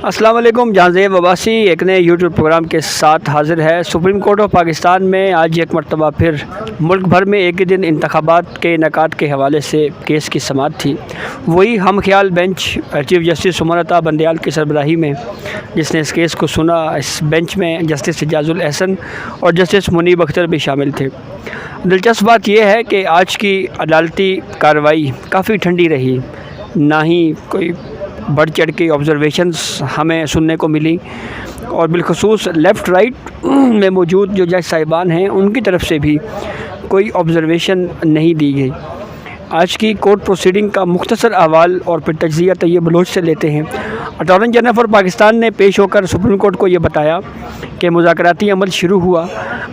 السلام علیکم، جہانزیب عباسی ایک نئے یوٹیوب پروگرام کے ساتھ حاضر ہے۔ سپریم کورٹ آف پاکستان میں آج ایک مرتبہ پھر ملک بھر میں ایک ہی دن انتخابات کے انعقاد کے حوالے سے کیس کی سماعت تھی۔ وہی ہم خیال bench chief justice Umar Ata Bandial کی سربراہی میں جس نے اس کیس کو سنا، اس بینچ میں جسٹس اعجاز الاحسن اور جسٹس منیب اختر بھی شامل تھے۔ دلچسپ بات یہ ہے کہ آج کی عدالتی کارروائی کافی ٹھنڈی رہی، نہ ہی کوئی بڑھ چڑھ کے آبزرویشنز ہمیں سننے کو ملی، اور بالخصوص لیفٹ رائٹ میں موجود جو جج صاحبان ہیں ان کی طرف سے بھی کوئی آبزرویشن نہیں دی گئی۔ آج کی کورٹ پروسیڈنگ کا مختصر احوال اور پھر تجزیہ طیب بلوچ سے لیتے ہیں۔ اٹارنی جنرل فار پاکستان نے پیش ہو کر سپریم کورٹ کو یہ بتایا کہ مذاکراتی عمل شروع ہوا،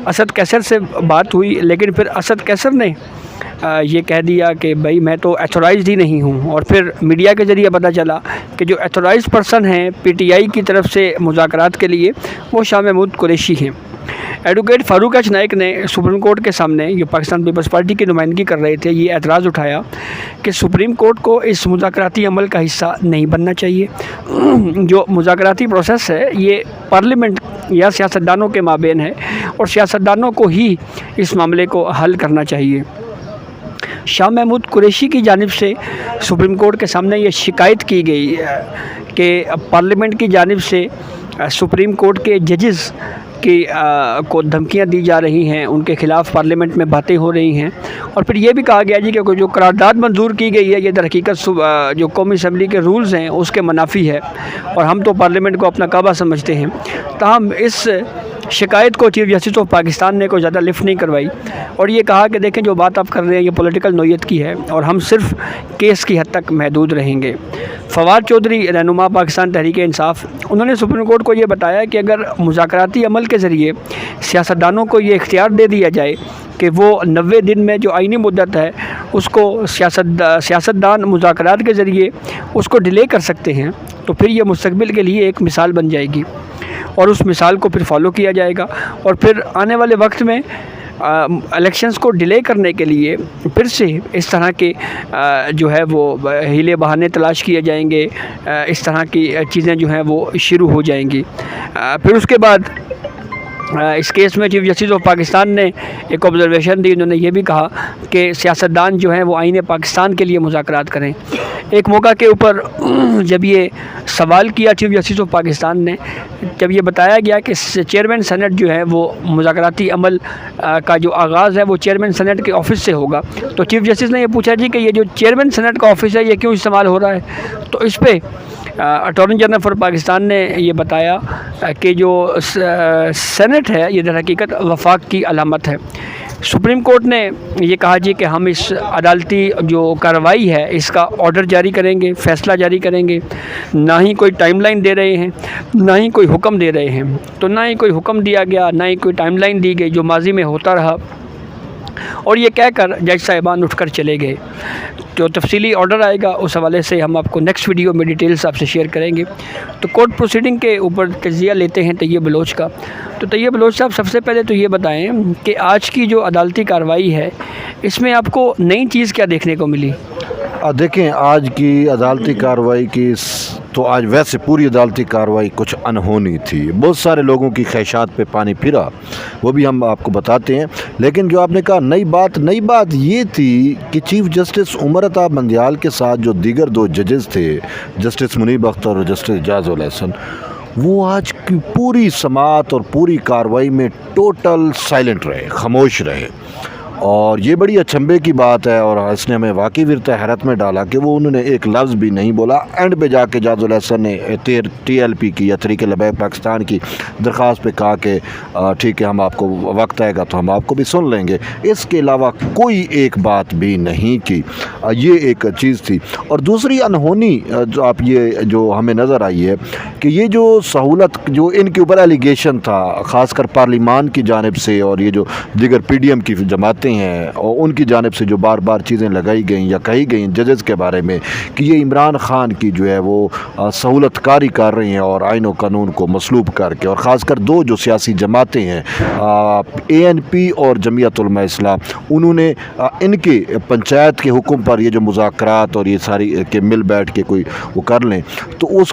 اسد کیسر سے بات ہوئی، لیکن پھر اسد کیسر نے یہ کہہ دیا کہ بھائی میں تو ایتھورائزڈ ہی نہیں ہوں، اور پھر میڈیا کے ذریعے پتہ چلا کہ جو ایتھورائزڈ پرسن ہیں پی ٹی آئی کی طرف سے مذاکرات کے لیے وہ شاہ محمود قریشی ہیں۔ ایڈوکیٹ فاروق ایچ نائک نے سپریم کورٹ کے سامنے، جو پاکستان پیپلز پارٹی کی نمائندگی کر رہے تھے، یہ اعتراض اٹھایا کہ سپریم کورٹ کو اس مذاکراتی عمل کا حصہ نہیں بننا چاہیے۔ جو مذاکراتی پروسیس ہے یہ پارلیمنٹ یا سیاستدانوں کے مابین ہے، اور سیاستدانوں کو ہی اس معاملے کو حل کرنا چاہیے۔ شاہ محمود قریشی کی جانب سے سپریم کورٹ کے سامنے یہ شکایت کی گئی کہ پارلیمنٹ کی جانب سے سپریم کورٹ کے ججز کو دھمکیاں دی جا رہی ہیں، ان کے خلاف پارلیمنٹ میں باتیں ہو رہی ہیں، اور پھر یہ بھی کہا گیا جی کہ جو قرارداد منظور کی گئی ہے یہ در حقیقت جو قومی اسمبلی کے رولز ہیں اس کے منافی ہے، اور ہم تو پارلیمنٹ کو اپنا کعبہ سمجھتے ہیں۔ تاہم اس شکایت کو چیف جسٹس آف پاکستان نے کوئی زیادہ لفٹ نہیں کروائی، اور یہ کہا کہ دیکھیں جو بات آپ کر رہے ہیں یہ پولیٹیکل نوعیت کی ہے، اور ہم صرف کیس کی حد تک محدود رہیں گے۔ فواد چودھری رہنما پاکستان تحریک انصاف، انہوں نے سپریم کورٹ کو یہ بتایا کہ اگر مذاکراتی عمل کے ذریعے سیاستدانوں کو یہ اختیار دے دیا جائے کہ وہ 90 دن میں جو آئینی مدت ہے اس کو سیاستدان مذاکرات کے ذریعے اس کو ڈیلے کر سکتے ہیں، تو پھر یہ مستقبل کے لیے ایک مثال بن جائے گی، اور اس مثال کو پھر فالو کیا جائے گا، اور پھر آنے والے وقت میں الیکشنز کو ڈیلے کرنے کے لیے پھر سے اس طرح کے جو ہے وہ ہیلے بہانے تلاش کیے جائیں گے، اس طرح کی چیزیں جو ہیں وہ شروع ہو جائیں گی۔ پھر اس کے بعد اس کیس میں چیف جسٹس آف پاکستان نے ایک آبزرویشن دی، انہوں نے یہ بھی کہا کہ سیاستدان جو ہیں وہ آئین پاکستان کے لیے مذاکرات کریں۔ ایک موقع کے اوپر جب یہ سوال کیا چیف جسٹس آف پاکستان نے، جب یہ بتایا گیا کہ چیئرمین سینٹ جو ہے وہ مذاکراتی عمل کا جو آغاز ہے وہ چیئرمین سینٹ کے آفس سے ہوگا، تو چیف جسٹس نے یہ پوچھا جی کہ یہ جو چیئرمین سینٹ کا آفس ہے یہ کیوں استعمال ہو رہا ہے؟ تو اس پہ اٹارنی جنرل فار پاکستان نے یہ بتایا کہ جو سینٹ ہے یہ در حقیقت وفاق کی علامت ہے۔ سپریم کورٹ نے یہ کہا جی کہ ہم اس عدالتی جو کارروائی ہے اس کا آرڈر جاری کریں گے، فیصلہ جاری کریں گے، نہ ہی کوئی ٹائم لائن دے رہے ہیں، نہ ہی کوئی حکم دے رہے ہیں، تو نہ ہی کوئی حکم دیا گیا، نہ ہی کوئی ٹائم لائن دی گئی، جو ماضی میں ہوتا رہا، اور یہ کہہ کر جج صاحبان اٹھ کر چلے گئے۔ جو تفصیلی آرڈر آئے گا اس حوالے سے ہم آپ کو نیکسٹ ویڈیو میں ڈیٹیلز آپ سے شیئر کریں گے۔ تو کورٹ پروسیڈنگ کے اوپر تجزیہ لیتے ہیں طیب بلوچ کا۔ تو طیب بلوچ صاحب، سب سے پہلے تو یہ بتائیں کہ آج کی جو عدالتی کارروائی ہے اس میں آپ کو نئی چیز کیا دیکھنے کو ملی؟ دیکھیں، آج کی عدالتی کارروائی کی تو آج ویسے پوری عدالتی کارروائی کچھ انہونی تھی، بہت سارے لوگوں کی خواہشات پہ پانی پھرا، وہ بھی ہم آپ کو بتاتے ہیں۔ لیکن جو آپ نے کہا نئی بات یہ تھی کہ چیف جسٹس عمر عطا بندیال کے ساتھ جو دیگر دو ججز تھے، جسٹس منیب اختر اور جسٹس اعجاز الاحسن، وہ آج کی پوری سماعت اور پوری کارروائی میں ٹوٹل سائلنٹ رہے، خاموش رہے، اور یہ بڑی اچنبے کی بات ہے، اور اس نے ہمیں واقعی ورطہ حیرت میں ڈالا کہ وہ انہوں نے ایک لفظ بھی نہیں بولا۔ اینڈ پہ جا کے اعجاز الاحسن نے ٹی ایل پی کی یا تحریک لبیک پاکستان کی درخواست پہ کہا کہ ٹھیک ہے، ہم آپ کو وقت آئے گا تو ہم آپ کو بھی سن لیں گے، اس کے علاوہ کوئی ایک بات بھی نہیں کی۔ یہ ایک چیز تھی۔ اور دوسری انہونی جو آپ یہ جو ہمیں نظر آئی ہے کہ یہ جو سہولت جو ان کے اوپر ایلیگیشن تھا، خاص کر پارلیمان کی جانب سے اور یہ جو دیگر پی ڈی ایم کی جماعتیں ہیں اور ان کی جانب سے جو بار بار چیزیں لگائی گئیں یا کہی گئیں ججز کے بارے میں کہ یہ عمران خان کی جو ہے وہ سہولت کاری کر رہی ہیں اور آئین و قانون کو مسلوب کر کے، اور خاص کر دو جو سیاسی جماعتیں ہیں اے این پی اور جمعیت علماء اسلام، انہوں نے ان کے پنچایت کے حکم پر یہ جو مذاکرات اور یہ ساری کہ مل بیٹھ کے کوئی وہ کر لیں، تو اس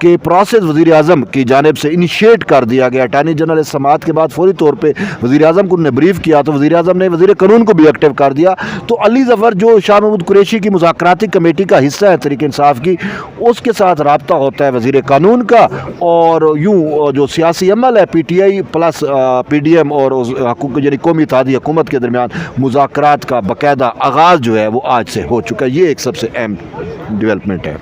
کہ پروسیس وزیر اعظم کی جانب سے انیشیٹ کر دیا گیا. اٹارنی جنرل اس سماعت کے بعد فوری طور پہ وزیر اعظم کو نے بریف کیا تو وزیر اعظم نے وزیر قانون کو بھی ایکٹیو کر دیا. تو علی ظفر جو شاہ محمود قریشی کی مذاکراتی کمیٹی کا حصہ ہے تحریک انصاف کی, اس کے ساتھ رابطہ ہوتا ہے وزیر قانون کا, اور یوں جو سیاسی عمل ہے پی ٹی آئی پلس پی ڈی ایم اور حقوق یعنی قومی اتحادی حکومت کے درمیان مذاکرات کا باقاعدہ آغاز جو ہے وہ آج سے ہو چکا ہے. یہ ایک سب سے اہم ڈیولپمنٹ ہے.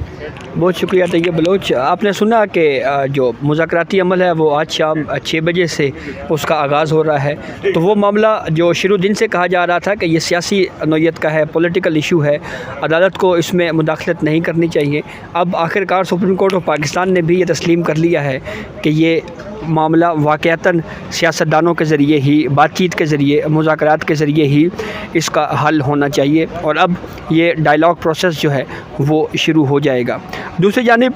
بہت شکریہ طیب بلوچ. آپ نے سنا کہ جو مذاکراتی عمل ہے وہ آج شام 6 بجے سے اس کا آغاز ہو رہا ہے. تو وہ معاملہ جو شروع دن سے کہا جا رہا تھا کہ یہ سیاسی نوعیت کا ہے, پولیٹیکل ایشو ہے, عدالت کو اس میں مداخلت نہیں کرنی چاہیے, اب آخر کار سپریم کورٹ آف پاکستان نے بھی یہ تسلیم کر لیا ہے کہ یہ معاملہ واقعتاً سیاستدانوں کے ذریعے ہی, بات چیت کے ذریعے, مذاکرات کے ذریعے ہی اس کا حل ہونا چاہیے, اور اب یہ ڈائیلاگ پروسیس جو ہے وہ شروع ہو جائے گا. دوسری جانب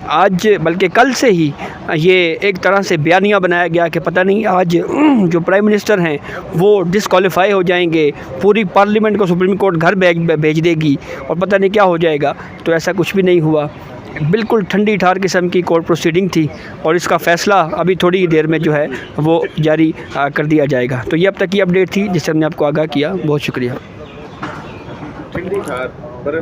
آج بلکہ کل سے ہی یہ ایک طرح سے بیانیہ بنایا گیا کہ پتہ نہیں آج جو پرائم منسٹر ہیں وہ ڈسکوالیفائی ہو جائیں گے, پوری پارلیمنٹ کو سپریم کورٹ گھر بھیج دے گی اور پتہ نہیں کیا ہو جائے گا. تو ایسا کچھ بھی نہیں ہوا, بالکل ٹھنڈی ٹھار قسم کی کورٹ پروسیڈنگ تھی, اور اس کا فیصلہ ابھی تھوڑی دیر میں جو ہے وہ جاری کر دیا جائے گا. تو یہ اب تک کی اپڈیٹ تھی جس سے ہم نے آپ کو آگاہ کیا. بہت شکریہ.